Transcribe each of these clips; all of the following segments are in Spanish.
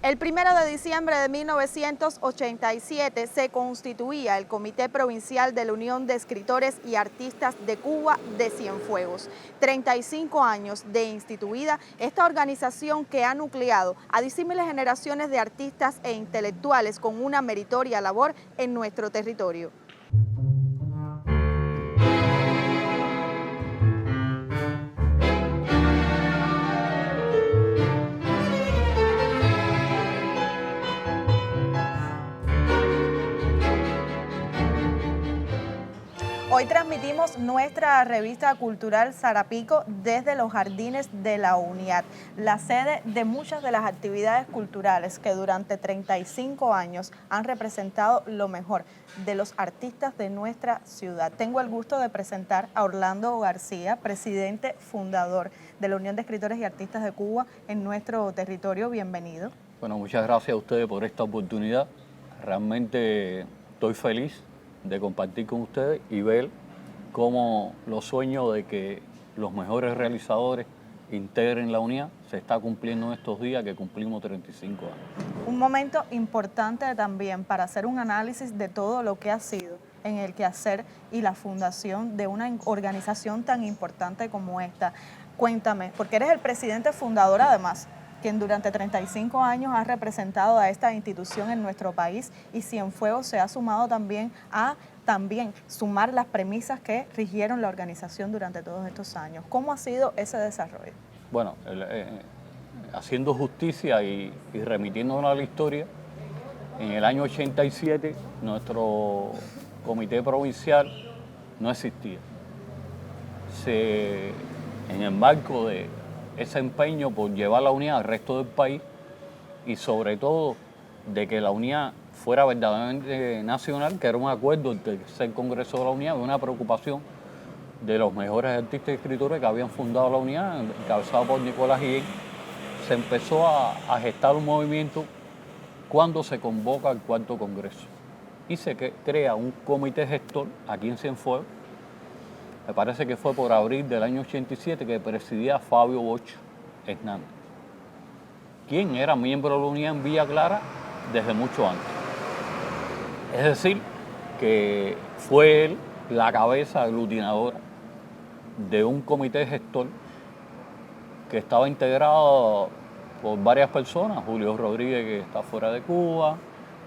El 1 de diciembre de 1987 se constituía el Comité Provincial de la Unión de Escritores y Artistas de Cuba de Cienfuegos. 35 años de instituida, esta organización que ha nucleado a disímiles generaciones de artistas e intelectuales con una meritoria labor en nuestro territorio. Hoy transmitimos nuestra revista cultural Sarapico desde los jardines de la UNIAD, la sede de muchas de las actividades culturales que durante 35 años han representado lo mejor de los artistas de nuestra ciudad. Tengo el gusto de presentar a Orlando García, presidente fundador de la Unión de Escritores y Artistas de Cuba en nuestro territorio. Bienvenido. Bueno, muchas gracias a ustedes por esta oportunidad. Realmente estoy feliz de compartir con ustedes y ver cómo los sueños de que los mejores realizadores integren la unidad se está cumpliendo en estos días que cumplimos 35 años. Un momento importante también para hacer un análisis de todo lo que ha sido en el quehacer y la fundación de una organización tan importante como esta. Cuéntame, porque eres el presidente fundador además, quien durante 35 años ha representado a esta institución en nuestro país, y Cienfuegos se ha sumado también a sumar las premisas que rigieron la organización durante todos estos años. ¿Cómo ha sido ese desarrollo? Bueno, haciendo justicia y remitiéndonos a la historia, en el año 87 nuestro comité provincial no existía. En el marco de ese empeño por llevar la unidad al resto del país y sobre todo de que la unidad fuera verdaderamente nacional, que era un acuerdo del tercer Congreso de la Unidad, una preocupación de los mejores artistas y escritores que habían fundado la unidad, encabezado por Nicolás Guillén, se empezó a gestar un movimiento cuando se convoca el cuarto Congreso y se crea un comité gestor aquí en Cienfuegos. Me parece que fue por abril del año 87 que presidía Fabio Bocho Hernández, quien era miembro de la unidad en Villa Clara desde mucho antes. Es decir, que fue él la cabeza aglutinadora de un comité gestor que estaba integrado por varias personas: Julio Rodríguez, que está fuera de Cuba,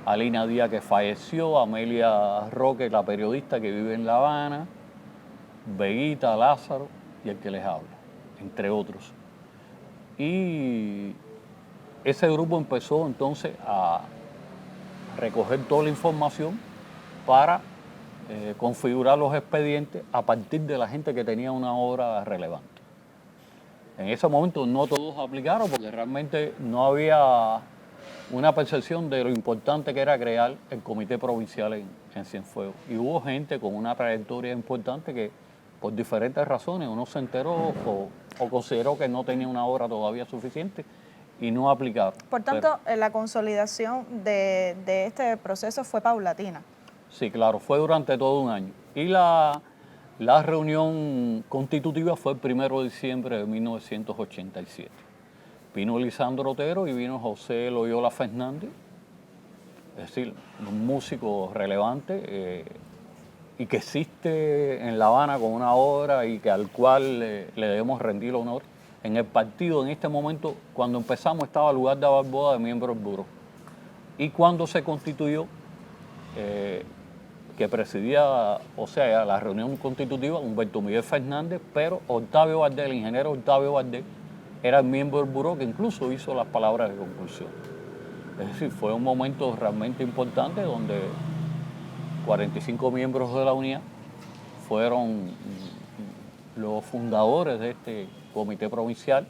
Alina Díaz, que falleció, Amelia Roque, la periodista que vive en La Habana, Veguita, Lázaro y el que les habla, entre otros. Y ese grupo empezó entonces a recoger toda la información para configurar los expedientes a partir de la gente que tenía una obra relevante. En ese momento no todos aplicaron porque realmente no había una percepción de lo importante que era crear el comité provincial en Cienfuegos. Y hubo gente con una trayectoria importante que por diferentes razones uno se enteró o consideró que no tenía una obra todavía suficiente y no aplicaron. Por tanto, la consolidación de este proceso fue paulatina. Sí, claro, fue durante todo un año. Y la reunión constitutiva fue el 1 de diciembre de 1987. Vino Lisandro Otero y vino José Loyola Fernández, es decir, un músico relevante y que existe en La Habana con una obra y que al cual le debemos rendir honor. En el partido, en este momento, cuando empezamos, estaba Lugar de Barboda de miembro del buró. Y cuando se constituyó, que presidía, o sea, la reunión constitutiva, Humberto Miguel Fernández, pero Octavio Valdés, el ingeniero Octavio Valdés, era el miembro del buró que incluso hizo las palabras de conclusión. Es decir, fue un momento realmente importante donde 45 miembros de la unidad fueron los fundadores de este comité provincial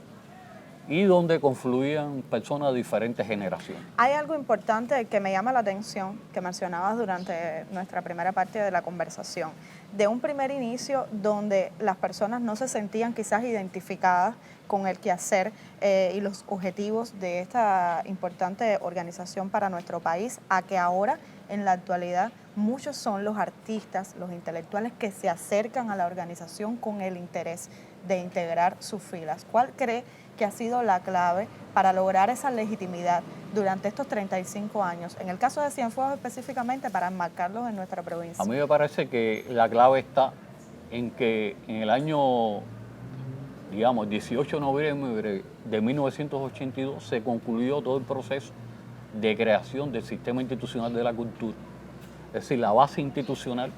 y donde confluían personas de diferentes generaciones. Hay algo importante que me llama la atención, que mencionabas durante nuestra primera parte de la conversación, de un primer inicio donde las personas no se sentían quizás identificadas con el quehacer y los objetivos de esta importante organización para nuestro país, a que ahora, en la actualidad, muchos son los artistas, los intelectuales que se acercan a la organización con el interés de integrar sus filas. ¿Cuál cree que ha sido la clave para lograr esa legitimidad durante estos 35 años? En el caso de Cienfuegos específicamente, para enmarcarlos en nuestra provincia. A mí me parece que la clave está en que en el año, digamos, 18 de noviembre de 1982 se concluyó todo el proceso de creación del sistema institucional de la cultura. Es decir, la base institucional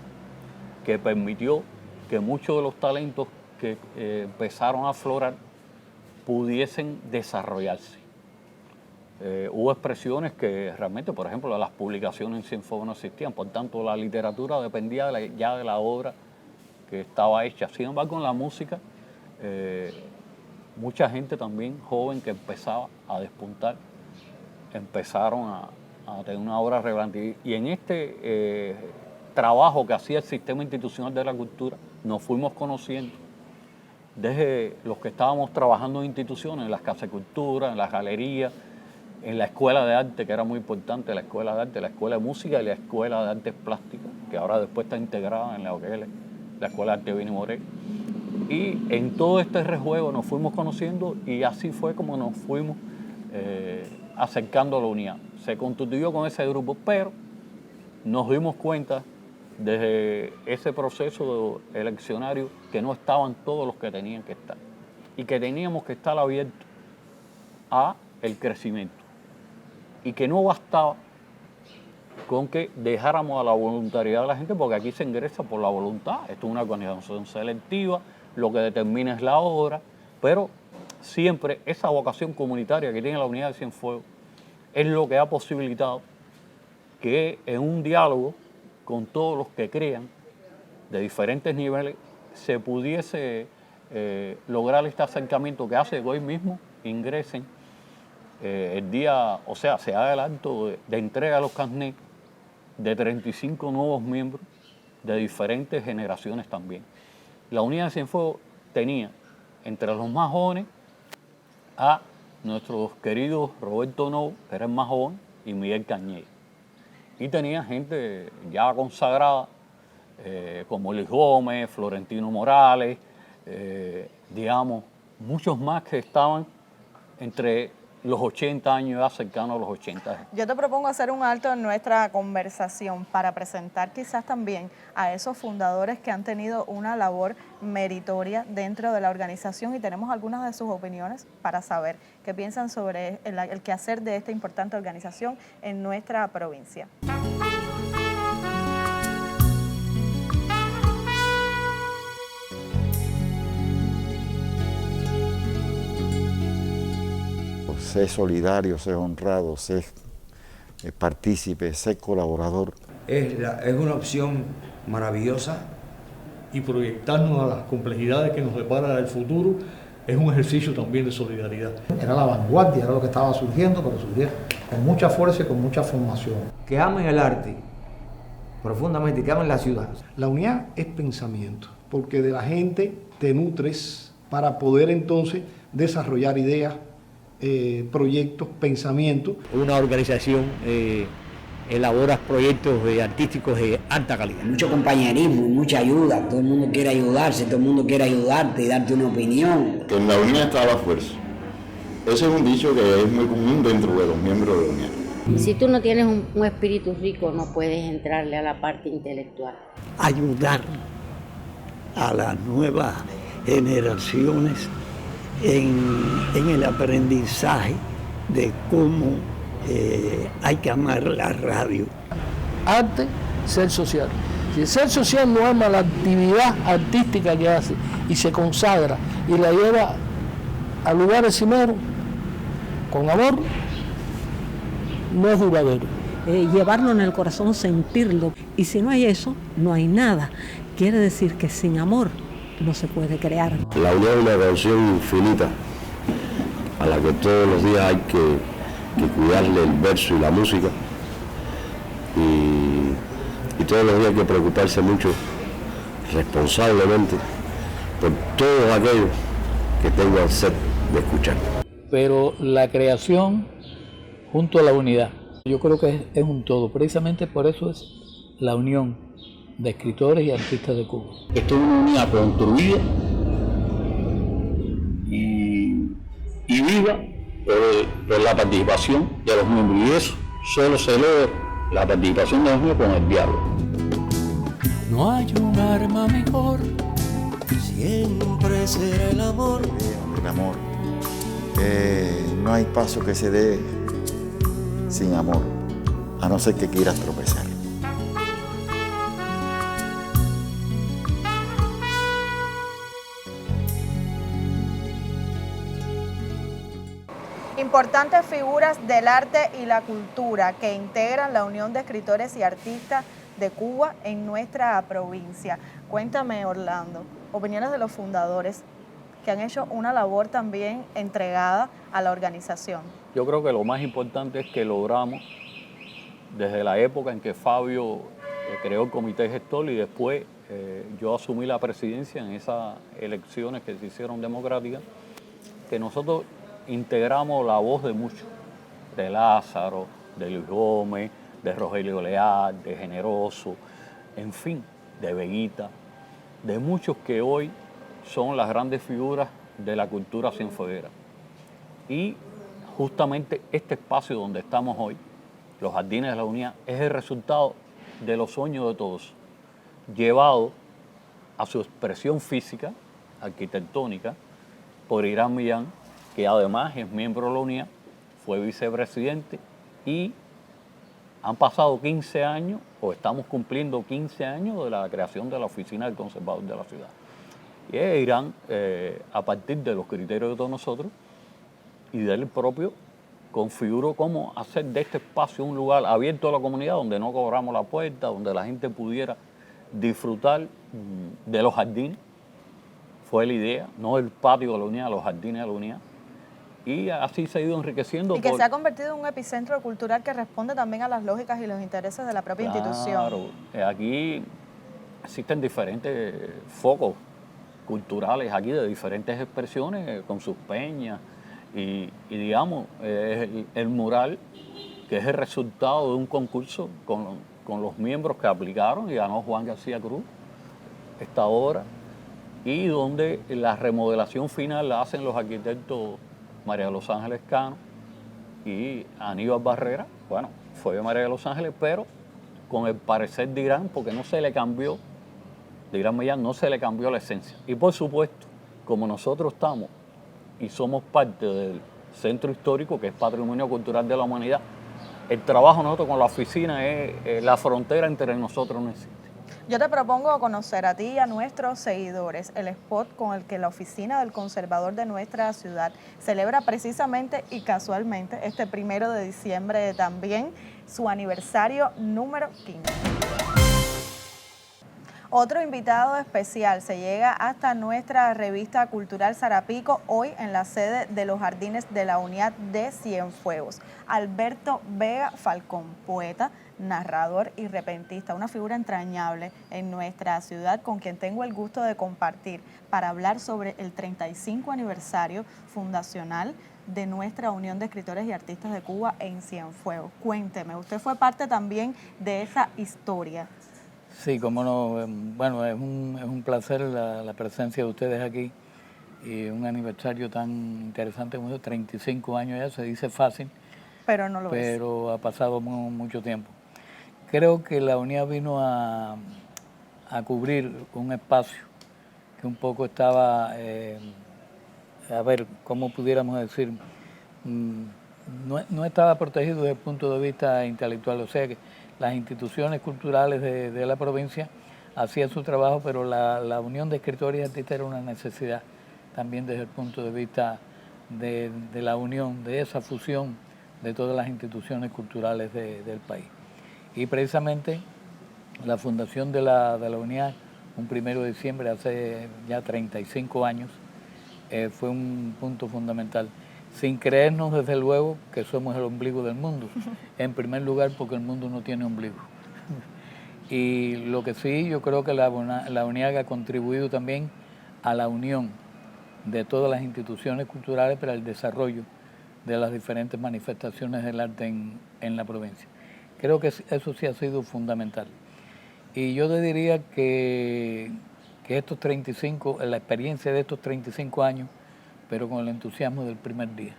que permitió que muchos de los talentos que empezaron a aflorar pudiesen desarrollarse. Hubo expresiones que realmente, por ejemplo, las publicaciones en Cienfuegos no existían, por tanto la literatura dependía ya de la obra que estaba hecha. Sin embargo, en la música, mucha gente también joven que empezaba a despuntar, empezaron a tener una obra relevante. Y en este trabajo que hacía el sistema institucional de la cultura, nos fuimos conociendo desde los que estábamos trabajando en instituciones, en las casas de cultura, en las galerías, en la escuela de arte, que era muy importante, la escuela de arte, la escuela de música y la escuela de artes plásticas, que ahora después está integrada en la OQL, la escuela de arte Vini Moré. Y en todo este rejuego nos fuimos conociendo y así fue como nos fuimos acercando a la unidad. Se constituyó con ese grupo, pero nos dimos cuenta desde ese proceso eleccionario que no estaban todos los que tenían que estar y que teníamos que estar abiertos a el crecimiento y que no bastaba con que dejáramos a la voluntariedad de la gente, porque aquí se ingresa por la voluntad. Esto es una organización selectiva, lo que determina es la obra, pero siempre esa vocación comunitaria que tiene la unidad de Cienfuegos es lo que ha posibilitado que en un diálogo con todos los que crean de diferentes niveles se pudiese lograr este acercamiento que hace que hoy mismo ingresen el día, o sea, se haga el acto de entrega de los carnets de 35 nuevos miembros de diferentes generaciones también. La unidad de Cienfuegos tenía entre los más jóvenes a nuestros queridos Roberto No, que era el más joven, y Miguel Cañé. Y tenía gente ya consagrada, como Luis Gómez, Florentino Morales, digamos, muchos más que estaban entre los 80 años, ya cercanos a los 80 años. Yo te propongo hacer un alto en nuestra conversación para presentar quizás también a esos fundadores que han tenido una labor meritoria dentro de la organización y tenemos algunas de sus opiniones para saber qué piensan sobre el quehacer de esta importante organización en nuestra provincia. Sé solidario, sé honrado, sé partícipe, sé colaborador. Es una opción maravillosa. Y proyectarnos a las complejidades que nos depara el futuro es un ejercicio también de solidaridad. Era la vanguardia, era lo que estaba surgiendo, pero surgía con mucha fuerza y con mucha formación. Que amen el arte profundamente, que amen la ciudad. La unidad es pensamiento, porque de la gente te nutres para poder entonces desarrollar ideas, proyectos, pensamientos. Una organización elabora proyectos artísticos de alta calidad. Mucho compañerismo, mucha ayuda, todo el mundo quiere ayudarse, todo el mundo quiere ayudarte y darte una opinión. Que en la unidad está la fuerza. Ese es un dicho que es muy común dentro de los miembros de la unidad. Si tú no tienes un espíritu rico, no puedes entrarle a la parte intelectual. Ayudar a las nuevas generaciones en el aprendizaje de cómo hay que amar la radio. Arte, ser social. Si el ser social no ama la actividad artística que hace y se consagra y la lleva a lugares cimeros con amor, no es duradero. Llevarlo en el corazón, sentirlo. Y si no hay eso, no hay nada. Quiere decir que sin amor no se puede crear. La unión es una canción infinita a la que todos los días hay que cuidarle el verso y la música y todos los días hay que preocuparse mucho responsablemente por todos aquellos que tengan sed de escuchar. Pero la creación junto a la unidad, yo creo que es un todo, precisamente por eso es la unión de escritores y artistas de Cuba. Esto es una unidad construida deriva por la participación de los miembros, y eso solo se logra la participación de los miembros con el diálogo. No hay un arma mejor, siempre será el amor. El amor. No hay paso que se dé sin amor, a no ser que quieras tropezar. Importantes figuras del arte y la cultura que integran la Unión de Escritores y Artistas de Cuba en nuestra provincia. Cuéntame, Orlando, opiniones de los fundadores que han hecho una labor también entregada a la organización. Yo creo que lo más importante es que logramos, desde la época en que Fabio creó el comité gestor y después yo asumí la presidencia en esas elecciones que se hicieron democráticas, que nosotros integramos la voz de muchos, de Lázaro, de Luis Gómez, de Rogelio Leal, de Generoso, en fin, de Veguita, de muchos que hoy son las grandes figuras de la cultura cienfueguera. Y justamente este espacio donde estamos hoy, los Jardines de la Unidad, es el resultado de los sueños de todos, llevado a su expresión física, arquitectónica, por Irán Millán, que además es miembro de la Unidad, fue vicepresidente, y han pasado 15 años, o estamos cumpliendo 15 años de la creación de la Oficina del Conservador de la Ciudad. Y Irán, a partir de los criterios de todos nosotros y de él propio, configuró cómo hacer de este espacio un lugar abierto a la comunidad, donde no cobramos la puerta, donde la gente pudiera disfrutar de los jardines. Fue la idea, no el patio de la Unidad, los jardines de la Unidad. Y así se ha ido enriqueciendo. Y que se ha convertido en un epicentro cultural que responde también a las lógicas y los intereses de la propia institución. Claro, aquí existen diferentes focos culturales aquí de diferentes expresiones, con sus peñas, y digamos, el mural, que es el resultado de un concurso con los miembros que aplicaron, y ganó Juan García Cruz esta obra, y donde la remodelación final la hacen los arquitectos María de los Ángeles Cano y Aníbal Barrera. Bueno, fue de María de los Ángeles, pero con el parecer de Irán, porque no se le cambió, de Irán Millán no se le cambió la esencia. Y por supuesto, como nosotros estamos y somos parte del centro histórico, que es Patrimonio Cultural de la Humanidad, el trabajo nosotros con la oficina es la frontera entre nosotros no existe. Yo te propongo conocer a ti y a nuestros seguidores el spot con el que la Oficina del Conservador de nuestra ciudad celebra precisamente y casualmente este 1 de diciembre también su aniversario número 15. Otro invitado especial se llega hasta nuestra revista cultural Sarapico, hoy en la sede de los Jardines de la Unidad de Cienfuegos. Alberto Vega Falcón, poeta, narrador y repentista, una figura entrañable en nuestra ciudad con quien tengo el gusto de compartir para hablar sobre el 35 aniversario fundacional de nuestra Unión de Escritores y Artistas de Cuba en Cienfuegos. Cuénteme, usted fue parte también de esa historia. Sí, cómo no. Bueno, es un placer la presencia de ustedes aquí y un aniversario tan interesante como 35 años ya, se dice fácil, pero no lo es. Pero ha pasado mucho tiempo. Creo que la unidad vino a cubrir un espacio que un poco estaba, a ver, ¿cómo pudiéramos decir? No estaba protegido desde el punto de vista intelectual, o sea que las instituciones culturales de la provincia hacían su trabajo, pero la Unión de Escritores y Artistas era una necesidad también desde el punto de vista de la unión, de esa fusión de todas las instituciones culturales del país. Y precisamente la fundación de la unidad, un 1 de diciembre, hace ya 35 años, fue un punto fundamental. Sin creernos, desde luego, que somos el ombligo del mundo. En primer lugar, porque el mundo no tiene ombligo. Y lo que sí, yo creo que la UNIAG ha contribuido también a la unión de todas las instituciones culturales para el desarrollo de las diferentes manifestaciones del arte en la provincia. Creo que eso sí ha sido fundamental. Y yo te diría que la experiencia de estos 35 años, pero con el entusiasmo del primer día.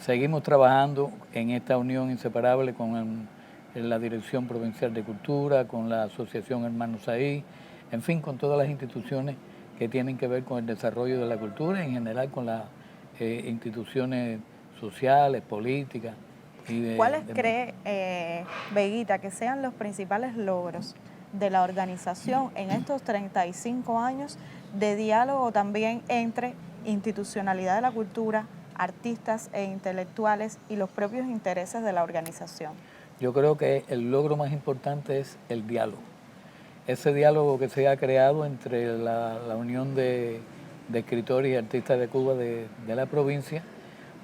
Seguimos trabajando en esta unión inseparable con la Dirección Provincial de Cultura, con la Asociación Hermanos Ahí, en fin, con todas las instituciones que tienen que ver con el desarrollo de la cultura y en general con las instituciones sociales, políticas. ¿Cuáles cree, Veguita, que sean los principales logros de la organización en estos 35 años de diálogo también entre institucionalidad de la cultura, artistas e intelectuales y los propios intereses de la organización? Yo creo que el logro más importante es el diálogo. Ese diálogo que se ha creado entre la Unión de Escritores y Artistas de Cuba de la provincia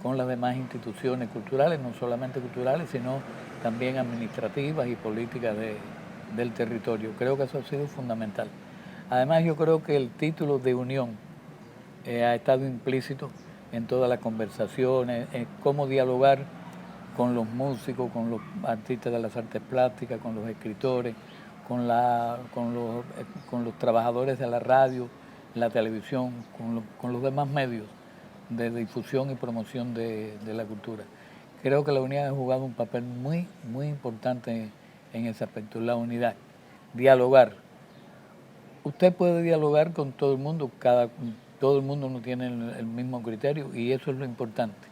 con las demás instituciones culturales, no solamente culturales, sino también administrativas y políticas del territorio. Creo que eso ha sido fundamental. Además, yo creo que el título de unión ha estado implícito en todas las conversaciones, en cómo dialogar con los músicos, con los artistas de las artes plásticas, con los escritores, con los trabajadores de la radio, la televisión, con los demás medios de difusión y promoción de la cultura. Creo que la unidad ha jugado un papel muy, muy importante en ese aspecto, la unidad. Dialogar. Usted puede dialogar con todo el mundo, todo el mundo no tiene el mismo criterio y eso es lo importante,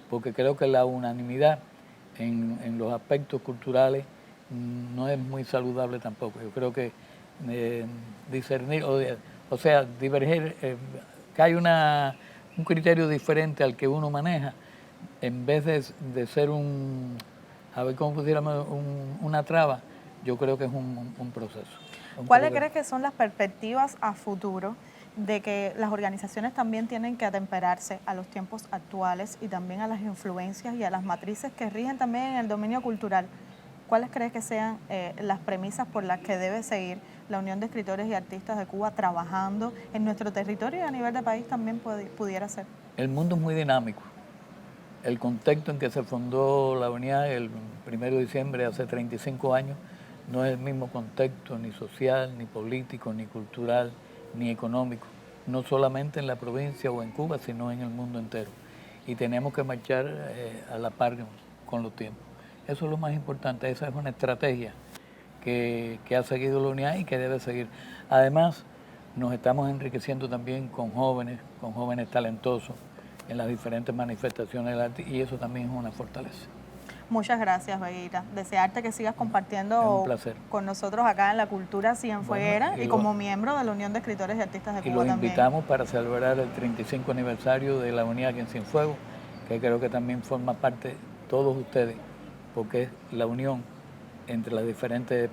porque creo que la unanimidad en los aspectos culturales no es muy saludable tampoco. Yo creo que discernir, o sea, diverger, que hay un criterio diferente al que uno maneja, en vez de ser a ver cómo pusiéramos una traba, yo creo que es un proceso. ¿Cuáles crees que son las perspectivas a futuro de que las organizaciones también tienen que atemperarse a los tiempos actuales y también a las influencias y a las matrices que rigen también en el dominio cultural? ¿Cuáles crees que sean las premisas por las que debe seguir la Unión de Escritores y Artistas de Cuba trabajando en nuestro territorio y a nivel de país también pudiera ser? El mundo es muy dinámico. El contexto en que se fundó la unidad el 1 de diciembre hace 35 años no es el mismo contexto ni social, ni político, ni cultural, ni económico, no solamente en la provincia o en Cuba, sino en el mundo entero. Y tenemos que marchar a la par con los tiempos. Eso es lo más importante, esa es una estrategia que ha seguido la unidad y que debe seguir. Además, nos estamos enriqueciendo también con jóvenes talentosos en las diferentes manifestaciones del arte y eso también es una fortaleza. Muchas gracias, Veguita. Desearte que sigas compartiendo con nosotros acá en La Cultura Cienfueguera y como miembro de la Unión de Escritores y Artistas de Cuba también. Y los invitamos para celebrar el 35 aniversario de la unidad aquí en Cienfuegos, que creo que también forma parte de todos ustedes, porque es la unión entre las diferentes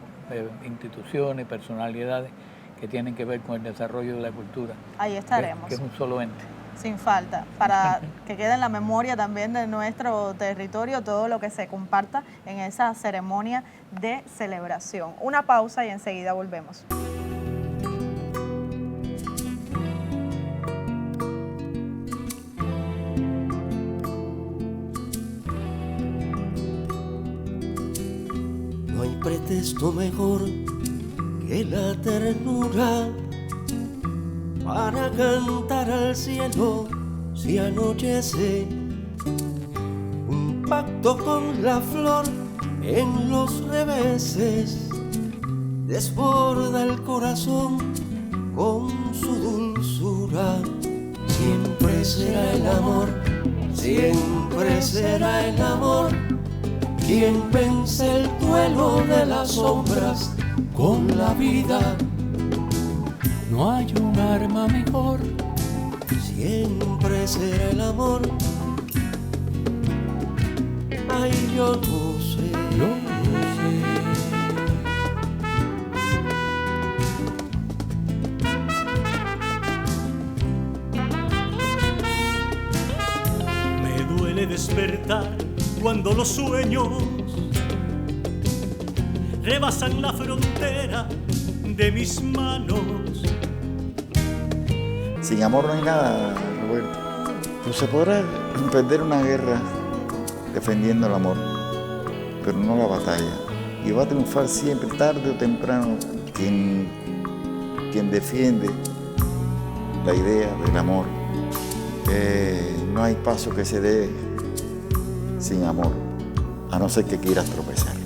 instituciones, personalidades que tienen que ver con el desarrollo de la cultura. Ahí estaremos. Que es un solo ente. Sin falta, para que quede en la memoria también de nuestro territorio todo lo que se comparta en esa ceremonia de celebración. Una pausa y enseguida volvemos. No hay pretexto mejor que la ternura para cantar al cielo si anochece. Un pacto con la flor en los reveses desborda el corazón con su dulzura. Siempre será el amor, siempre será el amor quien vence el duelo de las sombras con la vida. No hay un arma mejor. Siempre será el amor. Ay, yo no sé. Yo no sé. Me duele despertar cuando los sueños rebasan la frontera de mis manos. Sin amor no hay nada, Roberto. No se podrá perder una guerra defendiendo el amor, pero no la batalla. Y va a triunfar siempre, tarde o temprano, quien defiende la idea del amor. No hay paso que se dé sin amor, a no ser que quieras tropezar.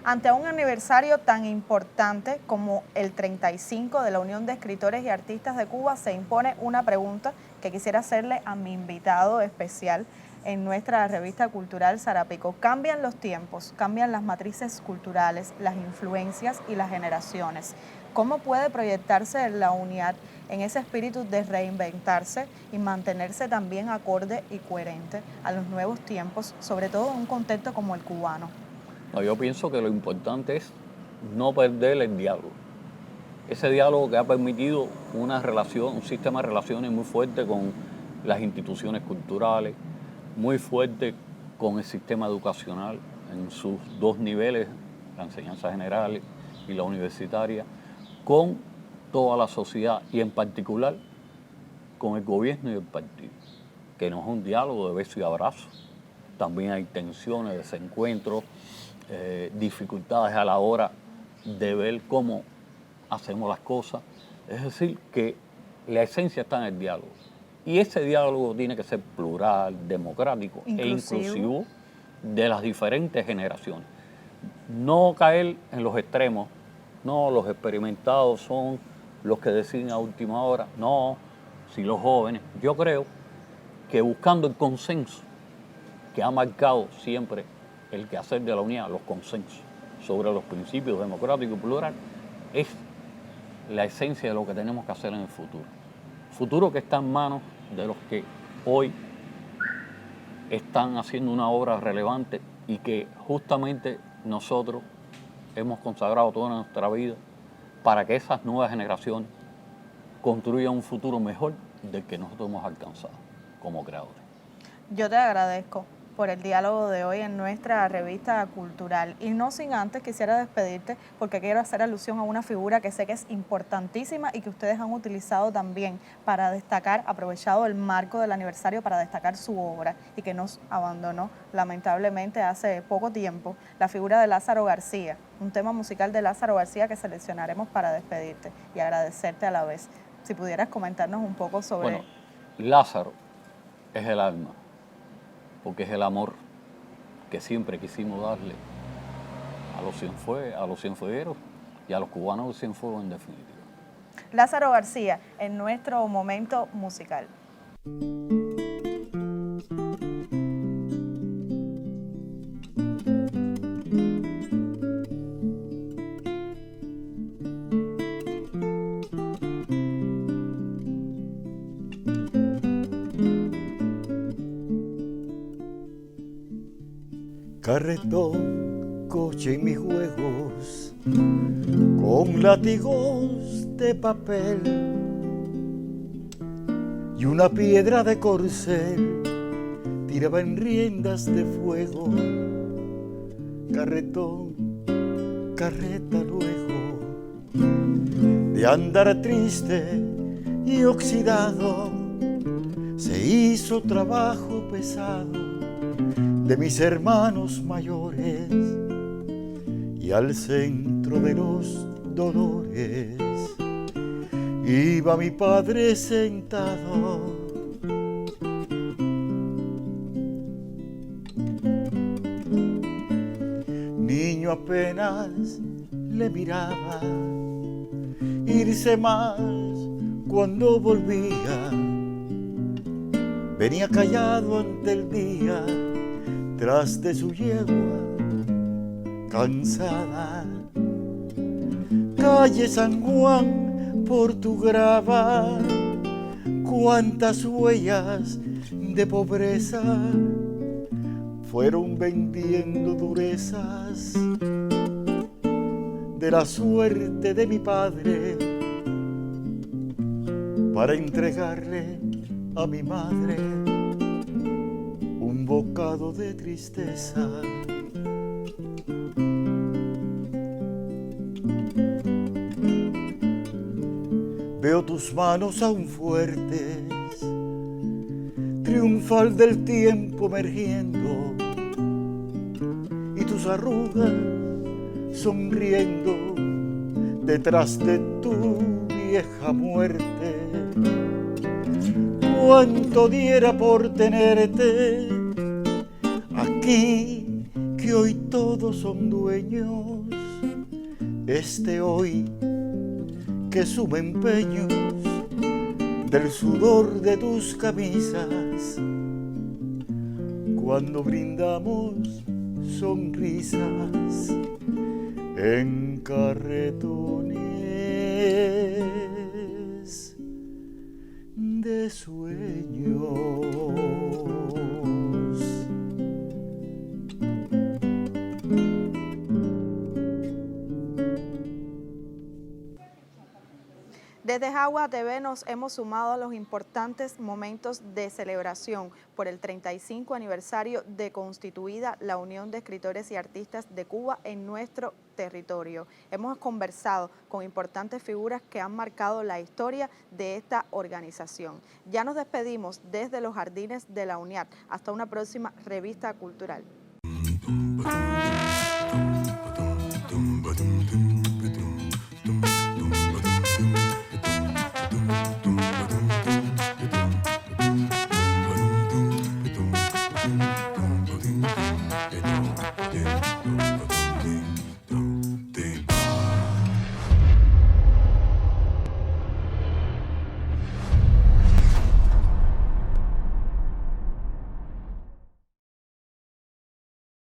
Ante un aniversario tan importante como el 35 de la Unión de Escritores y Artistas de Cuba, se impone una pregunta que quisiera hacerle a mi invitado especial en nuestra revista cultural Sarapico. Cambian los tiempos, cambian las matrices culturales, las influencias y las generaciones. ¿Cómo puede proyectarse la UNIAD en ese espíritu de reinventarse y mantenerse también acorde y coherente a los nuevos tiempos, sobre todo en un contexto como el cubano? No, yo pienso que lo importante es no perder el diálogo. Ese diálogo que ha permitido una relación, un sistema de relaciones muy fuerte con las instituciones culturales, muy fuerte con el sistema educacional en sus dos niveles, la enseñanza general y la universitaria, con toda la sociedad y en particular con el gobierno y el partido, que no es un diálogo de beso y abrazo. También hay tensiones, desencuentros, dificultades a la hora de ver cómo hacemos las cosas. Es decir, que la esencia está en el diálogo. Y ese diálogo tiene que ser plural, democrático e inclusivo de las diferentes generaciones. No caer en los extremos. No, los experimentados son los que deciden a última hora. No, si los jóvenes. Yo creo que buscando el consenso que ha marcado siempre el quehacer de la UNIAD, los consensos sobre los principios democráticos y plural, es la esencia de lo que tenemos que hacer en el futuro. Futuro que está en manos de los que hoy están haciendo una obra relevante y que justamente nosotros hemos consagrado toda nuestra vida para que esas nuevas generaciones construyan un futuro mejor del que nosotros hemos alcanzado como creadores. Yo te agradezco por el diálogo de hoy en nuestra revista cultural. Y no sin antes quisiera despedirte porque quiero hacer alusión a una figura que sé que es importantísima y que ustedes han utilizado también para destacar, aprovechado el marco del aniversario para destacar su obra y que nos abandonó lamentablemente hace poco tiempo, la figura de Lázaro García, un tema musical de Lázaro García que seleccionaremos para despedirte y agradecerte a la vez. Si pudieras comentarnos un poco sobre... Bueno, Lázaro es el alma, porque es el amor que siempre quisimos darle a los cienfuegueros y a los cubanos de Cienfuegos en definitiva. Lázaro García, en nuestro momento musical. Carretón, coche y mis juegos, con látigos de papel y una piedra de corcel, tiraba en riendas de fuego. Carretón, carreta luego, de andar triste y oxidado, se hizo trabajo pesado de mis hermanos mayores y al centro de los dolores iba mi padre sentado. Niño apenas le miraba irse más cuando volvía, venía callado ante el día tras de su yegua cansada. Calle San Juan, por tu grava, cuántas huellas de pobreza fueron vendiendo durezas de la suerte de mi padre para entregarle a mi madre un bocado de tristeza. Veo tus manos aún fuertes triunfal del tiempo emergiendo y tus arrugas sonriendo detrás de tu vieja muerte. Cuánto diera por tenerte aquí, que hoy todos son dueños, este hoy que suma empeños del sudor de tus camisas, cuando brindamos sonrisas en carretones de sueños. Desde Jagua TV nos hemos sumado a los importantes momentos de celebración por el 35 aniversario de constituida la Unión de Escritores y Artistas de Cuba en nuestro territorio. Hemos conversado con importantes figuras que han marcado la historia de esta organización. Ya nos despedimos desde los jardines de la UNIAD. Hasta una próxima revista cultural.